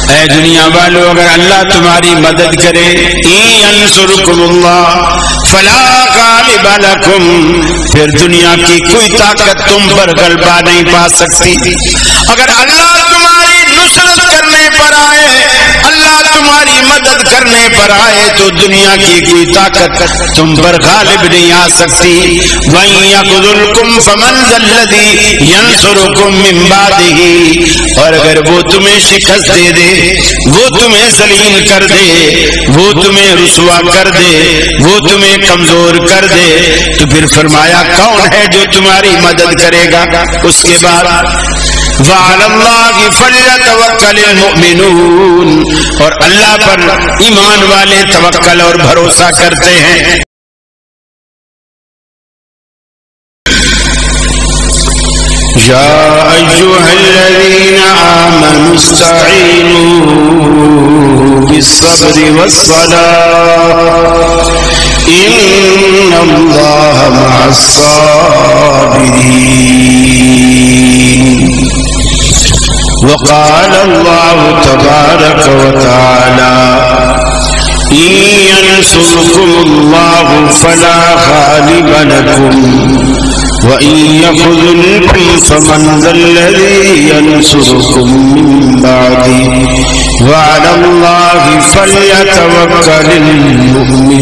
اے دنیا والو اگر اللہ تمہاری مدد کرے انصرکم اللہ فلا غالب لکم، پھر دنیا کی کوئی طاقت تم پر غلبہ نہیں پا سکتی۔ اگر اللہ تمہاری نصرت کرنے پر آئے، اللہ تمہاری مدد کرنے پر آئے تو دنیا کی کوئی طاقت تم پر غالب نہیں آ سکتی۔ وَإِن يَخْذُلْكُمْ فَمَنْ ذَا الَّذِي يَنصُرُكُم مِّن بَعْدِهِ، اور اگر وہ تمہیں شکست دے دے، وہ تمہیں ذلیل کر دے، وہ تمہیں رسوا کر دے، وہ تمہیں کمزور کر دے، تو پھر فرمایا کون ہے جو تمہاری مدد کرے گا؟ اس کے بعد وَعَلَى اللَّهِ فَلْيَتَوَكَّلِ الْمُؤْمِنُونَ، اور اللہ پر ایمان والے توکل اور بھروسہ کرتے ہیں۔ یا ایھا الذین آمنوا استعینوا بالصبر والصلاة ان اللہ مع الصابرین۔ وقال اللہ تبارک وتعالی ان ينصركم الله فلا غالب لكم وإن يخذلكم فمن ذا الذي ينصركم من بعده وعلى الله فليتوكل المؤمنون۔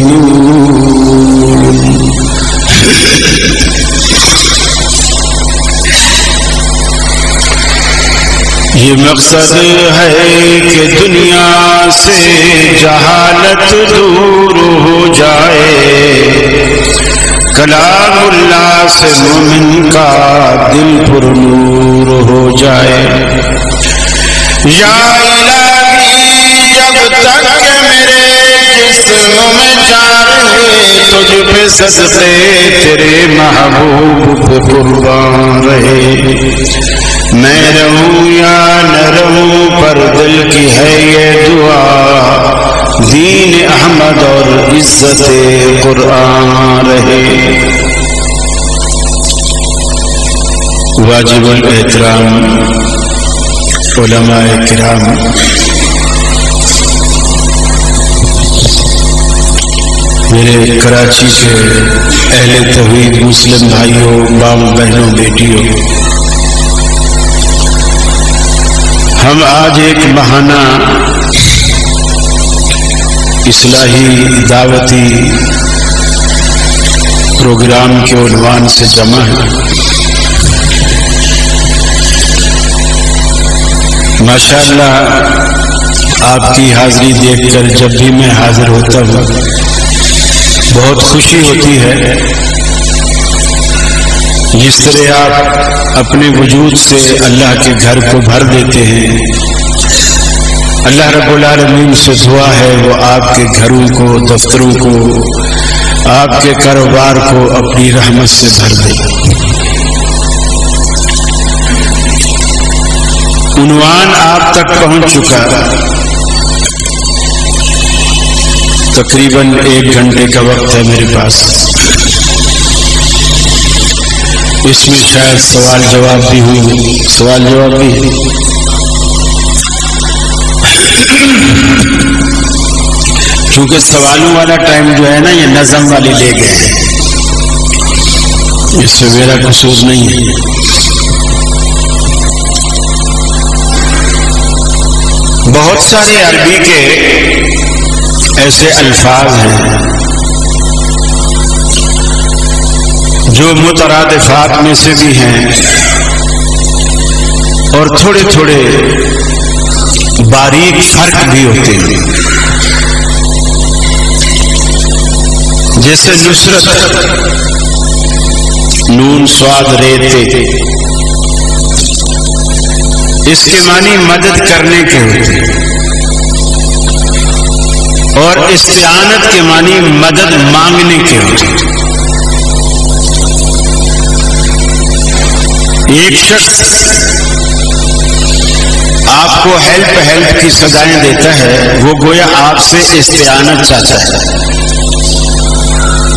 یہ مقصد ہے کہ دنیا سے جہالت دور ہو جائے، کلام اللہ سے مومن کا دل پر نور ہو جائے۔ یا الہی جب تک میرے جسم میں جان ہے، تجھ پہ صدقے تیرے محبوب پہ قربان رہے۔ میں رہوں یا نہ رہوں پر دل کی ہے یہ دعا، دین احمد اور عزت قرآن رہے۔ واجب الاحترام علماء کرام، میرے کراچی کے اہل توحید مسلم بھائیوں، ماں بہنوں، بیٹیوں، ہم آج ایک بہانہ اصلاحی دعوتی پروگرام کے عنوان سے جمع ہیں۔ ماشاءاللہ آپ کی حاضری دیکھ کر جب بھی میں حاضر ہوتا ہوں بہت خوشی ہوتی ہے۔ جس طرح آپ اپنے وجود سے اللہ کے گھر کو بھر دیتے ہیں، اللہ رب العالمین سے دعا ہے وہ آپ کے گھروں کو، دفتروں کو، آپ کے کاروبار کو اپنی رحمت سے بھر دے۔ عنوان آپ تک پہنچ چکا، تقریباً 1 گھنٹے کا وقت ہے میرے پاس، اس میں شاید سوال جواب بھی ہوں، سوال جواب بھی ہے۔ کیونکہ سوالوں والا ٹائم جو ہے نا یہ نظم والے لے گئے ہیں، اس سے میرا قصور نہیں ہے۔ بہت سارے عربی کے ایسے الفاظ ہیں جو مترادفات میں سے بھی ہیں اور تھوڑے تھوڑے باریک فرق بھی ہوتے ہیں، جیسے نصرت، نون صاد رے تے، اس کے معنی مدد کرنے کے ہوتے ہیں، اور استعانت کے معنی مدد مانگنے کے ہوتے ہیں۔ ایک شخص آپ کو ہیلپ کی صدائیں دیتا ہے، وہ گویا آپ سے استعانت چاہتا ہے،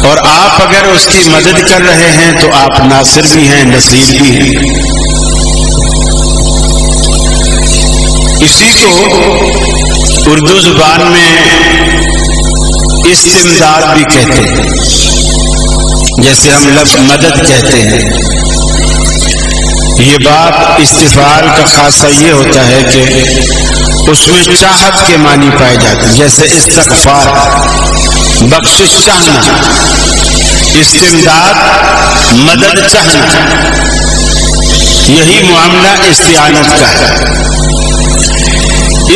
اور آپ اگر اس کی مدد کر رہے ہیں تو آپ ناصر بھی ہیں، نصیر بھی ہیں۔ اسی کو اردو زبان میں استمداد بھی کہتے ہیں، جیسے ہم لفظ مدد کہتے ہیں۔ یہ بات استفعال کا خاصہ یہ ہوتا ہے کہ اس میں چاہت کے معنی پائے جاتے ہیں، جیسے استغفار بخشش چاہنا، استمداد مدد چاہنا، یہی معاملہ استعانت کا ہے۔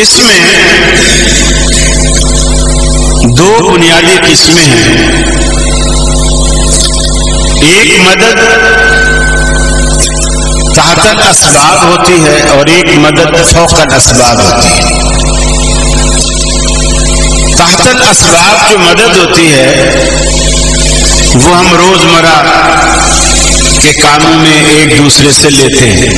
اس میں دو بنیادی قسمیں ہیں، ایک مدد تحت الاسباب ہوتی ہے اور ایک مدد فوق الاسباب ہوتی ہے۔ تحت الاسباب جو مدد ہوتی ہے وہ ہم روزمرہ کے کاموں میں ایک دوسرے سے لیتے ہیں۔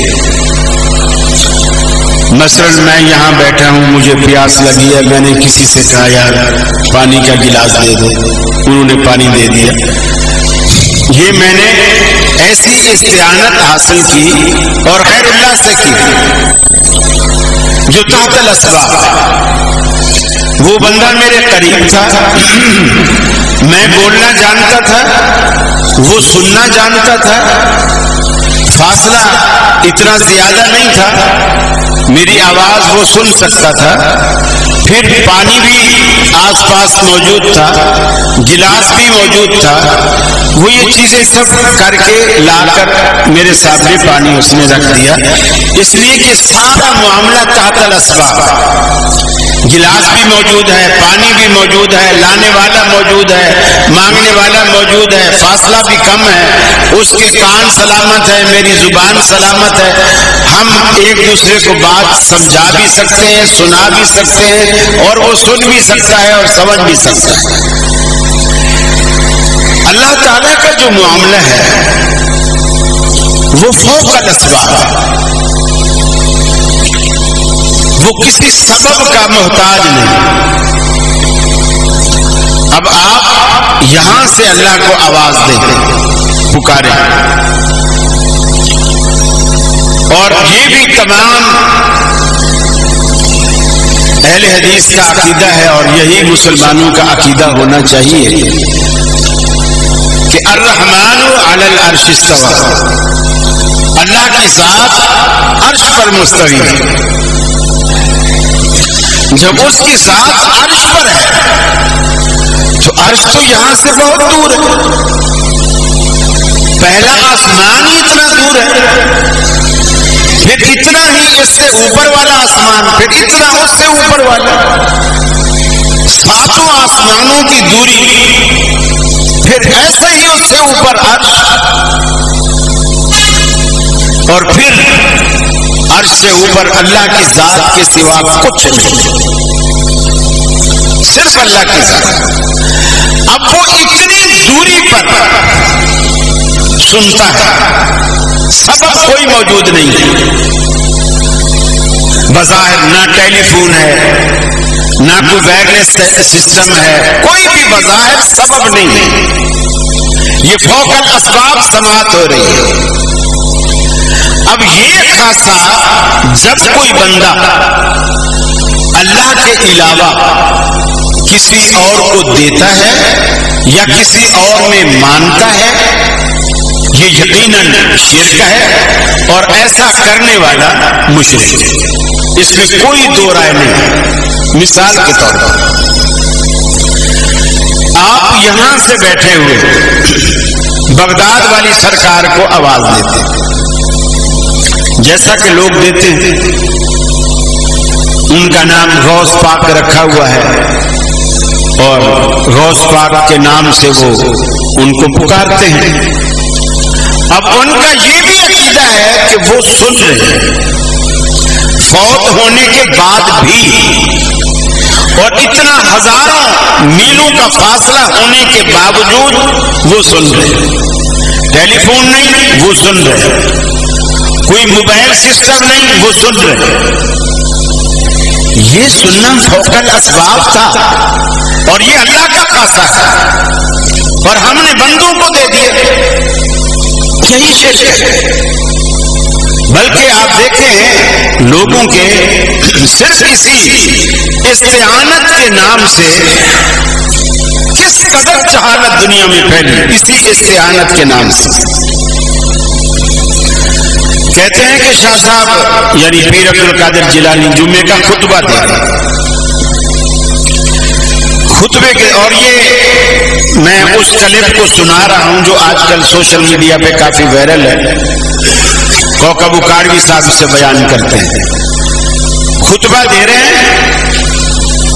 مثلا میں یہاں بیٹھا ہوں، مجھے پیاس لگی ہے، میں نے کسی سے کہا یار پانی کا گلاس دے دو، انہوں نے پانی دے دیا۔ یہ میں نے ایسی استعانت حاصل کی اور غیر اللہ سے کی جو تحت الاسباب ہے۔ وہ بندہ میرے قریب تھا، میں بولنا جانتا تھا، وہ سننا جانتا تھا، فاصلہ اتنا زیادہ نہیں تھا، میری آواز وہ سن سکتا تھا، پھر پانی بھی آس پاس موجود تھا، گلاس بھی موجود تھا، وہ یہ چیزیں سب کر کے لا کر میرے سامنے پانی اس نے رکھ دیا، اس لیے کہ سارا معاملہ تحت الاسباب، گلاس بھی موجود ہے، پانی بھی موجود ہے، لانے والا موجود ہے، مانگنے والا موجود ہے، فاصلہ بھی کم ہے، اس کے کان سلامت ہے، میری زبان سلامت ہے، ہم ایک دوسرے کو بات سمجھا بھی سکتے ہیں، سنا بھی سکتے ہیں، اور وہ سن بھی سکتا ہے اور سمجھ بھی سکتا ہے۔ اللہ تعالیٰ کا جو معاملہ ہے وہ فوق الاسباب ہے، وہ کسی سبب کا محتاج نہیں۔ اب آپ یہاں سے اللہ کو آواز دیں، پکاریں، اور یہ بھی تمام اہل حدیث کا عقیدہ ہے اور یہی مسلمانوں کا عقیدہ ہونا چاہیے کہ الرحمن علی العرش استوى، اللہ کی ذات عرش پر مستوی ہے۔ جب اس کی ذات عرش پر ہے تو عرش تو یہاں سے بہت دور ہے، پہلا آسمان ہی اتنا دور ہے، پھر اتنا ہی اس سے اوپر والا آسمان، پھر اتنا اس سے اوپر والا، ساتوں آسمانوں کی دوری، پھر ایسے ہی اس سے اوپر عرش، اور پھر عرش سے اوپر اللہ کی ذات کے سوا کچھ نہیں، صرف اللہ کی ذات۔ اب وہ اتنی دوری پر سنتا ہے، سبب کوئی موجود نہیں ہے، بظاہر نہ ٹیلی فون ہے، نہ کوئی وائرلیس سسٹم ہے، کوئی بھی بظاہر سبب نہیں ہے، یہ فوق الاسباب سماعت ہو رہی ہے۔ اب یہ خاصہ جب کوئی بندہ اللہ کے علاوہ کسی اور کو دیتا ہے یا کسی اور میں مانتا ہے، یہ یقیناً شرک ہے اور ایسا کرنے والا مشرک ہے، اس میں کوئی دو رائے نہیں۔ مثال کے طور پر آپ یہاں سے بیٹھے ہوئے بغداد والی سرکار کو آواز دیتے ہیں، جیسا کہ لوگ دیتے ہیں، ان کا نام غوث پاک رکھا ہوا ہے اور غوث پاک کے نام سے وہ ان کو پکارتے ہیں۔ اب ان کا یہ بھی عقیدہ ہے کہ وہ سن رہے ہیں فوت ہونے کے بعد بھی، اور اتنا ہزاروں میلوں کا فاصلہ ہونے کے باوجود وہ سن رہے ہیں، ٹیلی فون نہیں وہ سن رہے ہیں، کوئی موبائل سسٹم نہیں وہ سن رہے۔ یہ سننا فوق الاسباب تھا اور یہ اللہ کا خاصہ ہے اور ہم نے بندوں کو دے دیا، یہی شرک ہے۔ بلکہ آپ دیکھیں لوگوں کے صرف اسی استعانت کے نام سے کس قدر جہالت دنیا میں پھیلی، اسی استعانت کے نام سے۔ کہتے ہیں کہ شاہ صاحب یعنی پیر عبد القادر جیلانی جمعے کا خطبہ دے خطبے کے، اور یہ میں اس کلپ کو سنا رہا ہوں جو آج کل سوشل میڈیا پہ کافی وائرل ہے، کوکب اکاڑوی صاحب سے بیان کرتے ہیں۔ خطبہ دے رہے ہیں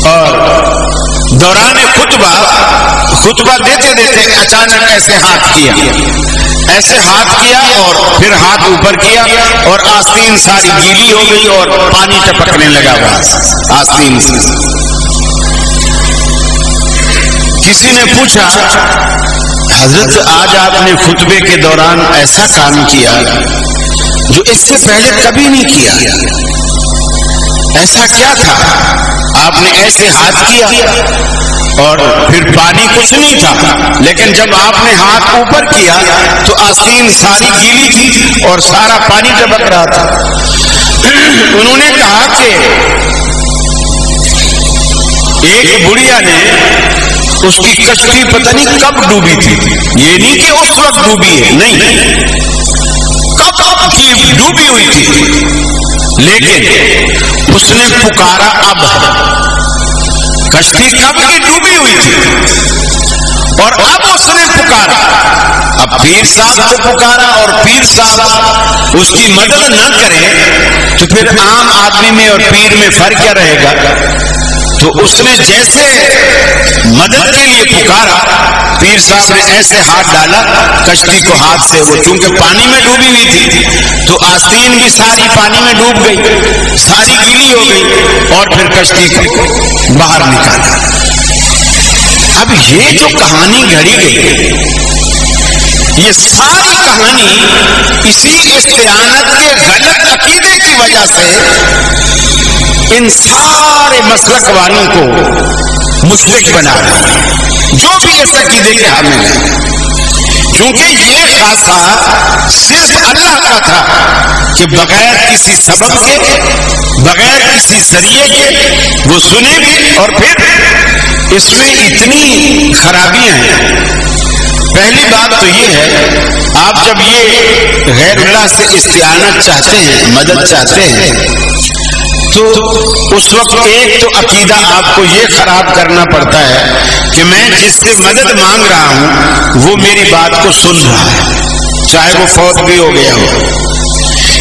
اور دوران خطبہ دیتے دیتے اچانک ایسے ہاتھ کیا اور پھر ہاتھ اوپر کیا اور آستین ساری گیلی ہو گئی اور پانی ٹپکنے لگا وہاں آستین سے۔ کسی نے پوچھا حضرت آج آپ نے خطبے کے دوران ایسا کام کیا جو اس سے پہلے کبھی نہیں کیا، ایسا کیا تھا؟ آپ نے ایسے ہاتھ کیا اور پھر پانی کچھ نہیں تھا، لیکن جب آپ نے ہاتھ اوپر کیا تو آستین ساری گیلی تھی اور سارا پانی ٹپک رہا تھا۔ انہوں نے کہا کہ ایک بڑھیا نے اس کی کشتی پتہ نہیں کب ڈوبی تھی، یہ نہیں کہ اس وقت ڈوبی ہے، نہیں، کب کی ڈوبی ہوئی تھی، لیکن اس نے پکارا اب کشتی کب کی ڈوبی ہوئی تھی اور اب اس نے پکارا، اب پیر صاحب کو پکارا اور پیر صاحب اس کی مدد نہ کرے تو پھر عام آدمی میں اور پیر میں فرق کیا رہے گا؟ تو اس نے جیسے مدد کے لیے پکارا، پیر صاحب نے ایسے ہاتھ ڈالا کشتی کو ہاتھ سے، وہ چونکہ پانی میں ڈوبی ہوئی تھی تو آستین بھی ساری پانی میں ڈوب گئی، ساری گیلی ہو گئی اور پھر کشتی کو باہر نکالا۔ اب یہ جو کہانی گھڑی گئی، یہ ساری کہانی اسی استعانت کے غلط عقیدے کی وجہ سے ان سارے مسلک والوں کو مشرک بنا رہے ہیں جو بھی اس عقیدے کے حامل ہیں، کیونکہ یہ خاصہ صرف اللہ کا تھا کہ بغیر کسی سبب کے، بغیر کسی ذریعے کے وہ سنے بھی، اور پھر اس میں اتنی خرابیاں ہیں۔ پہلی بات تو یہ ہے، آپ جب یہ غیر اللہ سے استعانت چاہتے ہیں، مدد چاہتے ہیں، تو اس وقت ایک تو عقیدہ آپ کو یہ خراب کرنا پڑتا ہے کہ میں جس سے مدد مانگ رہا ہوں وہ میری بات کو سن رہا ہے، چاہے وہ فوت بھی ہو گیا ہو۔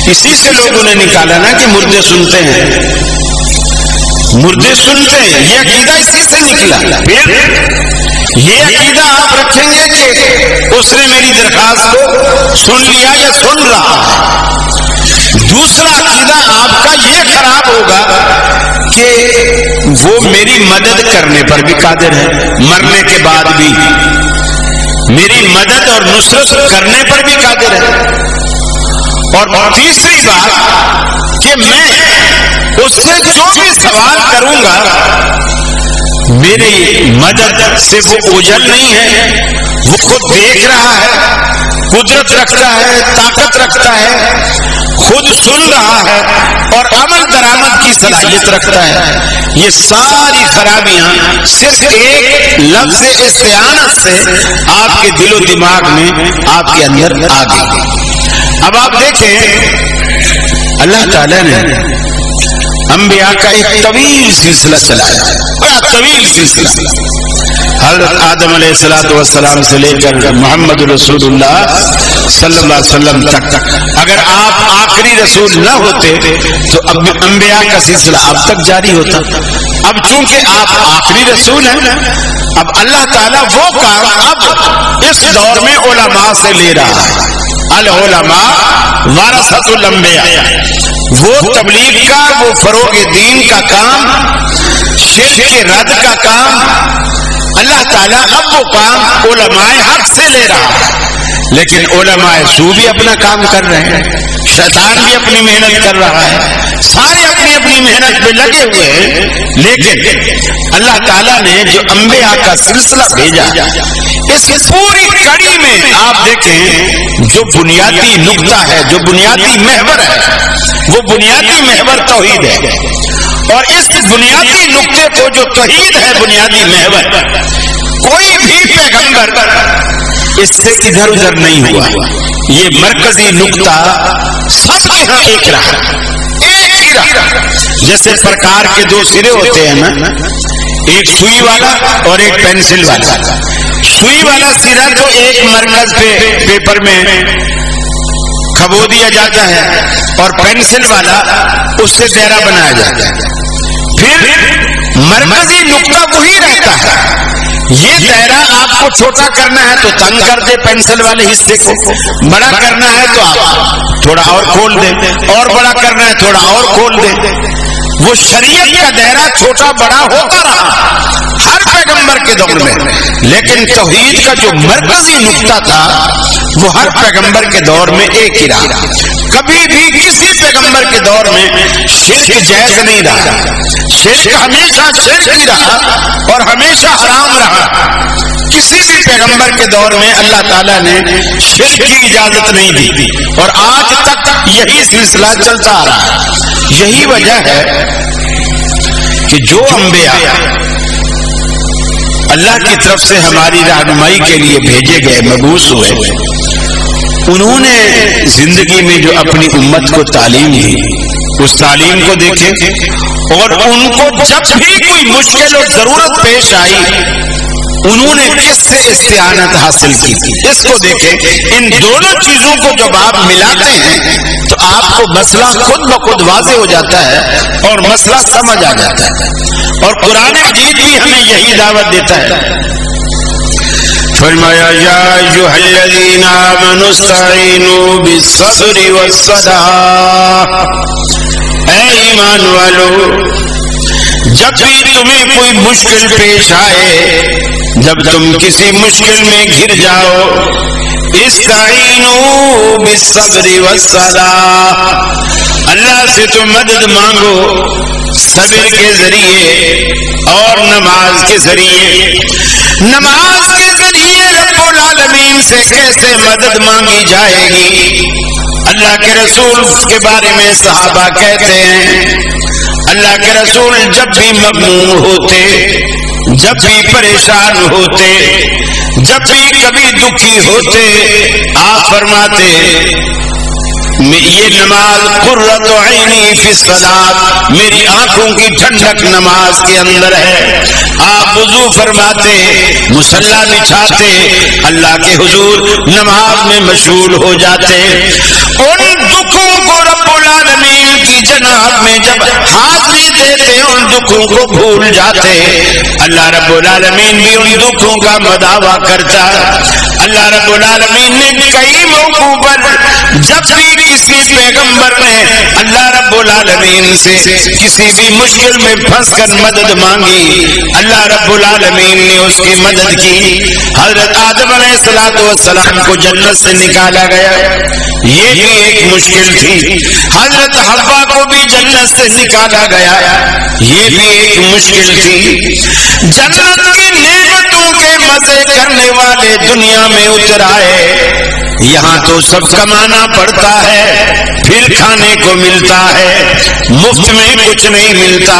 اسی سے لوگوں نے نکالا نا کہ مردے سنتے ہیں، مردے سنتے ہیں، یہ عقیدہ اسی سے نکلا۔ پھر یہ عقیدہ آپ رکھیں گے کہ اس نے میری درخواست کو سن لیا یا سن رہا ہے۔ دوسرا عقیدہ آپ کا یہ خراب ہوگا کہ وہ میری مدد کرنے پر بھی قادر ہے، مرنے کے بعد بھی میری مدد اور نصرت کرنے پر بھی قادر ہے۔ اور تیسری بات کہ میں اس سے جو بھی سوال کروں گا میری مدد سے وہ اوجھل نہیں ہے، وہ خود دیکھ رہا ہے، قدرت رکھتا ہے، طاقت رکھتا ہے، خود سن رہا ہے اور عمل درآمد کی صلاحیت رکھتا ہے۔ یہ ساری خرابیاں صرف ایک لفظ استعانت سے آپ کے دل و دماغ میں، آپ کے اندر آ گئی۔ اب آپ دیکھیں اللہ تعالیٰ نے انبیاء کا ایک طویل سلسلہ چلایا، بڑا طویل سلسلہ، حضرت آدم علیہ السلام سے لے کر محمد رسول اللہ صلی اللہ علیہ وسلم تک۔ اگر آپ آخری رسول نہ ہوتے تو اب انبیاء کا سلسلہ اب تک جاری ہوتا۔ اب چونکہ آپ آخری رسول ہیں، اب اللہ تعالیٰ وہ کام اب اس دور میں علماء سے لے رہا ہے۔ العلماء ورثۃ الانبیاء، وہ تبلیغ کا، وہ فروغ دین کا کام، شرک کے رد کا کام، اللہ تعالیٰ اب وہ کام علماء حق سے لے رہا ہے۔ لیکن علماء سو بھی اپنا کام کر رہے ہیں، شیطان بھی اپنی محنت کر رہا ہے، سارے اپنی اپنی محنت پہ لگے ہوئے ہیں، لیکن اللہ تعالیٰ نے جو انبیاء کا سلسلہ بھیجا اس پوری کڑی میں آپ دیکھیں جو بنیادی نقطہ ہے، جو بنیادی محور ہے، وہ بنیادی محور توحید ہے، اور اس بنیادی نقطے کو جو توحید ہے بنیادی محور، کوئی بھی پیغمبر اس سے ادھر ادھر نہیں ہوا، یہ مرکزی نقطہ سب کے ہاں ایک رہا، ایک ہی رہا۔ جیسے پرکار کے دو سرے ہوتے ہیں نا، ایک سوئی والا اور ایک پینسل والا، سوئی والا سرا تو ایک مرکز پہ پیپر میں کھبو دیا جاتا ہے اور پینسل والا اس سے دائرہ بنایا جاتا ہے، پھر مرکزی نقطہ وہی رہتا ہے۔ یہ دائرہ آپ کو چھوٹا کرنا ہے تو تنگ کر دے پینسل والے حصے کو، بڑا کرنا ہے تو آپ تھوڑا اور کھول دیں، اور بڑا کرنا ہے تھوڑا اور کھول دیں۔ وہ شریعت کا دائرہ چھوٹا بڑا ہوتا رہا ہر پیغمبر کے دور میں، لیکن توحید کا جو مرکزی نقطہ تھا وہ ہر پیغمبر کے دور میں ایک ہی رہا۔ کبھی بھی کسی پیغمبر کے دور میں شرک جائز نہیں رہا، شرک ہمیشہ شرک ہی رہا اور ہمیشہ حرام رہا۔ کسی بھی پیغمبر کے دور میں اللہ تعالیٰ نے شرک کی اجازت نہیں دی، اور آج تک یہی سلسلہ چلتا آ رہا ہے۔ یہی وجہ ہے کہ جو انبیاء اللہ کی طرف سے ہماری رہنمائی کے لیے بھیجے گئے، مبعوث ہوئے، انہوں نے زندگی میں جو اپنی امت کو تعلیم دی، اس تعلیم کو دیکھیں، اور ان کو جب بھی کوئی مشکل اور ضرورت پیش آئی انہوں نے کس سے استعانت حاصل کی تھی، اس کو دیکھیں۔ ان دونوں چیزوں کو جب آپ ملاتے ہیں تو آپ کو مسئلہ خود بخود واضح ہو جاتا ہے اور مسئلہ سمجھ آ جاتا ہے، اور قرآن مجید بھی ہمیں یہی دعوت دیتا ہے۔ فرمایا یا ایھا الذین آمنوا استعینوا بالصبر والصلاۃ، اے ایمان والو جب بھی تمہیں کوئی مشکل پیش آئے، جب تم کسی مشکل میں گر جاؤ، استعینوا بالصبر والصلاۃ، اللہ سے تم مدد مانگو صبر کے ذریعے اور نماز کے ذریعے۔ نماز کے ذریعے رب العالمین سے کیسے مدد مانگی جائے گی؟ اللہ کے رسول کے بارے میں صحابہ کہتے ہیں اللہ کے رسول جب بھی مغموم ہوتے، جب بھی پریشان ہوتے، جب بھی کبھی دکھی ہوتے، آپ فرماتے یہ نماز قرۃ عینی فی الصلاۃ، میری آنکھوں کی ٹھنڈک نماز کے اندر ہے۔ آپ وضو فرماتے، مصلی بچھاتے، اللہ کے حضور نماز میں مشغول ہو جاتے۔ ان دکھوں کو رب العالمین کی جناب میں جب حاضری دیتے ان دکھوں کو بھول جاتے۔ اللہ رب العالمین بھی ان دکھوں کا مداوا کرتا۔ اللہ رب العالمین نے کئی موقعوں پر جب بھی کسی پیغمبر نے اللہ رب العالمین سے کسی بھی مشکل میں پھنس کر مدد مانگی، اللہ رب العالمین نے اس کی مدد کی۔ حضرت آدم علیہ السلام کو جنت سے نکالا گیا، یہ بھی ایک مشکل تھی۔ حضرت حوا کو بھی جنت سے نکالا گیا، یہ بھی ایک مشکل تھی۔ جنت کی نعمتوں کے مزے کرنے والے دنیا میں اتر آئے، یہاں تو سب کمانا پڑتا ہے، پھر کھانے کو ملتا ہے، مفت میں کچھ نہیں ملتا،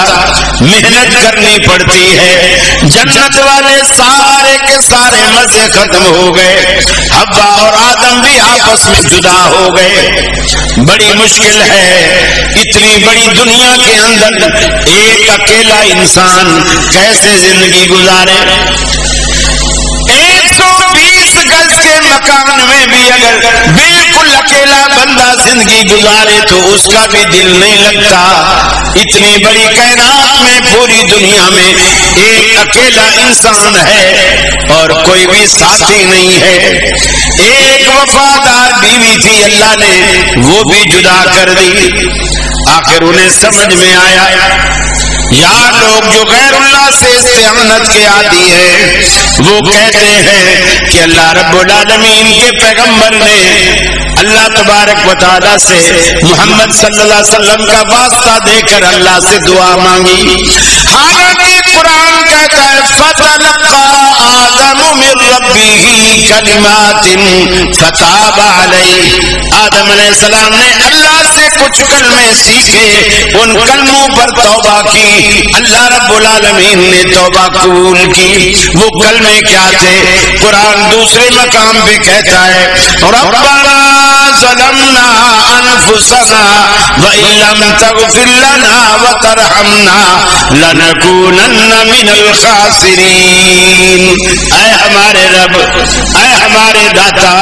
محنت کرنی پڑتی ہے۔ جنت والے سارے کے سارے مزے ختم ہو گئے، حوا اور آدم بھی آپس میں جدا ہو گئے۔ بڑی مشکل ہے اتنی بڑی دنیا کے اندر ایک اکیلا انسان کیسے زندگی گزارے۔ 120 گز کے مکان میں بھی اگر بالکل اکیلا بندہ زندگی گزارے تو اس کا بھی دل نہیں لگتا۔ اتنی بڑی کائنات میں پوری دنیا میں ایک اکیلا انسان ہے اور کوئی بھی ساتھی نہیں ہے۔ ایک وفادار بیوی تھی، اللہ نے وہ بھی جدا کر دی۔ آخر انہیں سمجھ میں آیا یہاں لوگ جو غیر اللہ سے استعانت کے عادی ہیں وہ کہتے ہیں کہ اللہ رب العالمین کے پیغمبر نے اللہ تبارک و تعالیٰ سے محمد صلی اللہ علیہ وسلم کا واسطہ دے کر اللہ سے دعا مانگی، حالانکہ قرآن کہتا ہے فَتَلَقَّى آدَمُ مِن رَبِّهِ كَلِمَاتٍ فَتَابَ عَلَيْهِ، آدم علیہ السلام نے اللہ سے کچھ کلمے سیکھے، ان کلموں پر توبہ کی، اللہ رب العالمین نے توبہ قبول کی۔ وہ کلمے کیا تھے؟ قرآن دوسرے مقام پہ کہتا ہے ربنا ظلمنا انفسنا وان لم تغفر لنا وترحمنا لنكونن من الخاسرین۔ اے ہمارے رب، اے ہمارے داتا،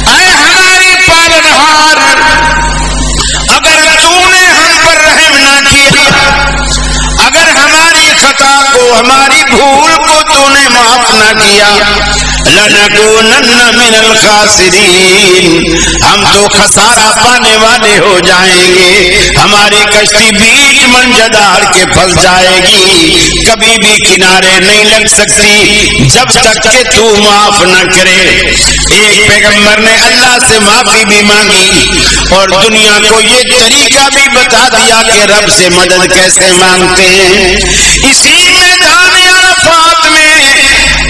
اے ہمارے پالنہار، اگر تو نے ہم پر رحم نہ کیا، اگر ہماری خطا کو، ہماری بھول کو تو نے معاف نہ کیا، لَنَكُونَنَّ مِنَ الْخَاسِرِينَ، ہم تو خسارہ پانے والے ہو جائیں گے، ہماری کشتی بیچ منجدار کے پھنس جائے گی، کبھی بھی کنارے نہیں لگ سکتی جب تک کہ تو معاف نہ کرے۔ ایک پیغمبر نے اللہ سے معافی بھی مانگی اور دنیا کو یہ طریقہ بھی بتا دیا کہ رب سے مدد کیسے مانگتے ہیں۔ اسی میدان عرفات میں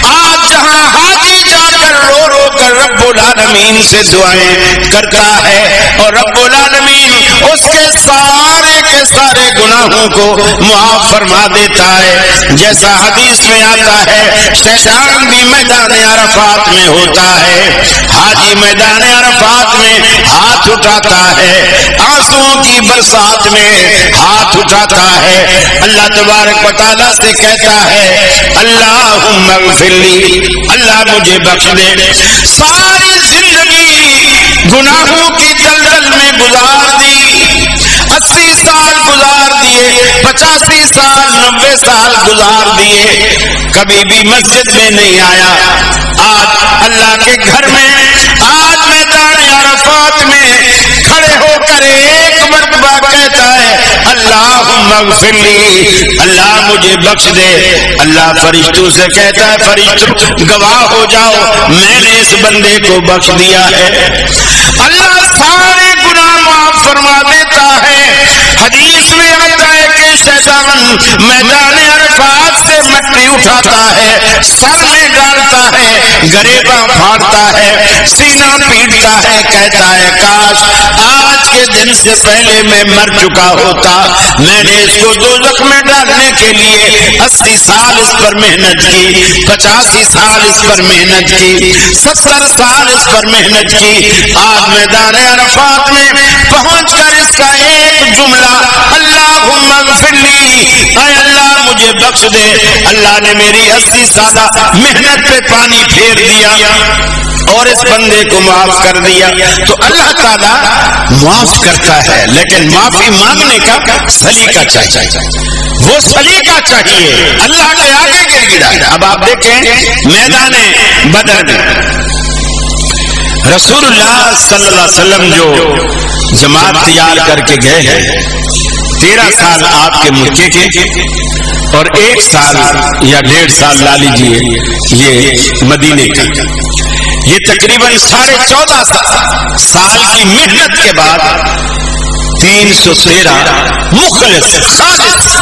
آج جہاں حاجی جا کر رو رو کر رب العالمین سے دعائیں کرتا ہے اور رب العالمین اس کے سارے گناہوں کو معاف فرما دیتا ہے، جیسا حدیث میں آتا ہے شیطان بھی میدان عرفات میں ہوتا ہے، حاجی میدان عرفات میں ہاتھ اٹھاتا ہے، آنسوؤں کی برسات میں ہاتھ اٹھاتا ہے، اللہ تبارک و تعالیٰ سے کہتا ہے اللہم اغفر لی، اللہ مجھے بخش دے۔ ساری زندگی گناہوں کی دلدل میں گزار دی، 80 سال گزار دیے، 85 سال 90 سال گزار دیے، کبھی بھی مسجد میں نہیں آیا۔ آج اللہ کے گھر میں، آج میدان عرفات میں کھڑے ہو کر ایک مرتبہ کہتا ہے اللہم اغفر لی، اللہ مجھے بخش دے۔ اللہ فرشتوں سے کہتا ہے فرشتوں گواہ ہو جاؤ میں نے اس بندے کو بخش دیا ہے۔ اللہ سارے گناہ معاف فرما دیتا ہے۔ حدیث میں آتا ہے کہ شیطان میدان عرفات سے مٹی اٹھاتا ہے، سر میں ڈالتا ہے، گریباں پھاڑتا ہے، سینہ پیٹتا ہے، کہتا ہے کاش آج کے دن سے پہلے میں مر چکا ہوتا، میں نے اس کو دوزخ میں ڈالنے کے لیے 80 سال اس پر محنت کی، 85 سال اس پر محنت کی، 70 سال اس پر محنت کی۔ آج میدان عرفات میں پہنچ کر اس کا ایک جملہ اللہم اغفر لی، اے اللہ مجھے بخش دے، اللہ نے میری 80 سالہ محنت پہ پانی پھیر دیا اور اس بندے کو معاف کر دیا۔ تو اللہ تعالیٰ معاف کرتا ہے، لیکن معافی مانگنے کا سلیقہ چاہیے، وہ سلیقہ چاہیے، اللہ کے آگے گر گڑا۔ اب آپ دیکھیں میدان بدر میں رسول اللہ صلی اللہ علیہ وسلم جو جماعت تیار کر کے گئے ہیں، 13 سال آپ کے مکے کے اور 1 سال یا 1.5 سال لا لیجیے یہ مدینے کا، یہ تقریباً 14.5 سال کی محنت کے بعد 313 مخلص خالص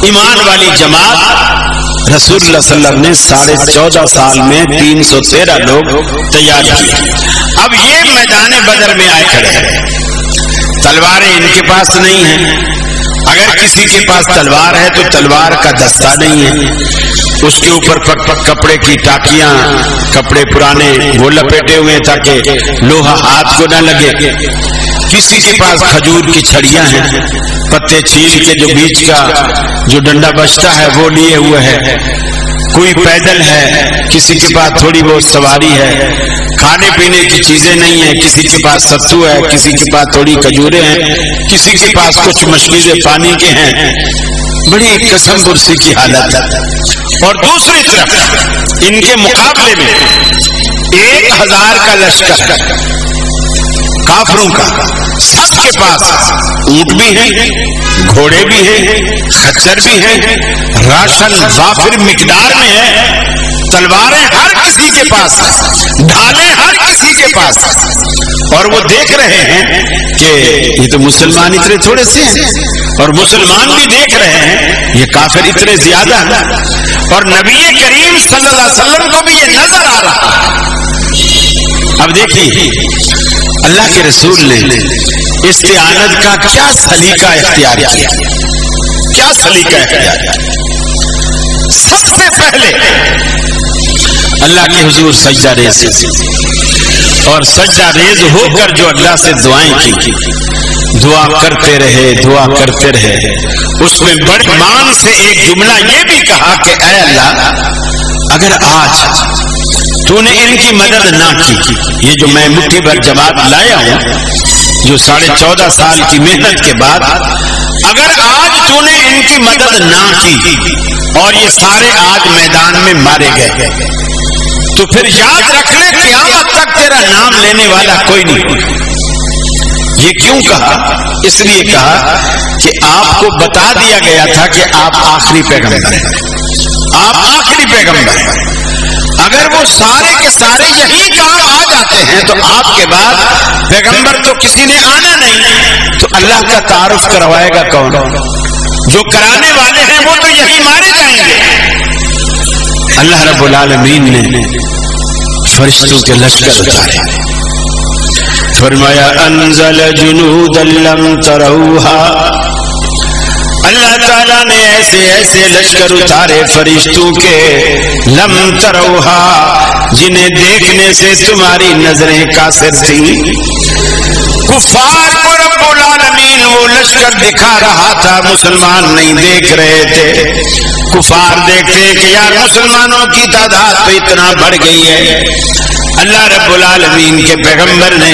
ایمان والی جماعت رسول اللہ صلی اللہ علیہ وسلم نے 14.5 سال میں 313 لوگ تیار کیے۔ اب یہ میدان بدر میں آئے کھڑے ہیں، تلواریں ان کے پاس نہیں ہیں، اگر کسی کے پاس تلوار ہے تو تلوار کا دستہ نہیں ہے، اس کے اوپر کپڑے کی ٹاکیاں، کپڑے پرانے وہ لپیٹے ہوئے تاکہ لوہا ہاتھ کو نہ لگے، کسی کے پاس کھجور کی چھڑیاں ہیں، پتے چھیل کے جو بیچ کا جو ڈنڈا بچتا ہے وہ لیے ہوئے ہے، کوئی پیدل ہے، کسی کے پاس تھوڑی بہت سواری ہے، کھانے پینے کی چیزیں نہیں ہیں، کسی کے پاس ستو ہے، کسی کے پاس تھوڑی کھجوریں ہیں، کسی کے پاس کچھ مشکیزیں پانی کے ہیں، بڑی قسم پرسی کی حالت ہے۔ اور دوسری طرف ان کے مقابلے میں 1000 کا لشکر کافروں کا سب کے پاس اونٹ بھی ہیں، گھوڑے بھی ہیں، خچر بھی ہیں، راشن وافر مقدار میں ہے، تلواریں ہر کسی کے پاس، ڈھالیں ہر کسی کے پاس، اور وہ دیکھ رہے ہیں کہ یہ تو مسلمان اتنے تھوڑے سے ہیں، اور مسلمان بھی دیکھ رہے ہیں یہ کافر اتنے زیادہ ہیں، اور نبی کریم صلی اللہ علیہ وسلم کو بھی یہ نظر آ رہا ہے۔ اب دیکھیے اللہ کے رسول نے استعانت کا کیا سلیقہ اختیار کیا، کیا سلیقہ اختیار کیا۔ سب سے پہلے اللہ کے حضور سجدہ ریز، اور سجدہ ریز ہو کر جو اللہ سے دعائیں کی، دعا کرتے رہے، دعا کرتے رہے۔ اس میں بڑے مان سے ایک جملہ یہ بھی کہا کہ اے اللہ، اگر آج تو نے ان کی مدد نہ کی، یہ جو میں مٹھی بھر جماعت لایا ہوں، جو 14.5 سال کی محنت کے بعد، اگر آج تو نے ان کی مدد نہ کی اور یہ سارے آج میدان میں مارے گئے، تو پھر یاد رکھ لے قیامت تک تیرا نام لینے والا کوئی نہیں۔ یہ کیوں کہا؟ اس لیے کہا کہ آپ کو بتا دیا گیا تھا کہ آپ آخری پیغمبر ہیں، آپ آخری پیغمبر ہیں۔ اگر وہ سارے کے سارے یہی کام آ جاتے ہیں تو آپ کے بعد پیغمبر تو کسی نے آنا نہیں، تو اللہ کا تعارف کروائے گا کون؟ جو کرانے والے ہیں وہ تو یہی مارے جائیں گے۔ اللہ رب العالمین نے فرشتوں کے لشکر اتارے، فرمایا انزل جنودا لم تروها، اللہ تعالیٰ نے ایسے ایسے لشکر اتارے فرشتوں کے، لم تروها، جنہیں دیکھنے سے تمہاری نظریں قاصر تھیں۔ کفار کو رب العالمین وہ لشکر دکھا رہا تھا، مسلمان نہیں دیکھ رہے تھے۔ کفار دیکھتے کہ یار مسلمانوں کی تعداد تو اتنا بڑھ گئی ہے۔ اللہ رب العالمین کے پیغمبر نے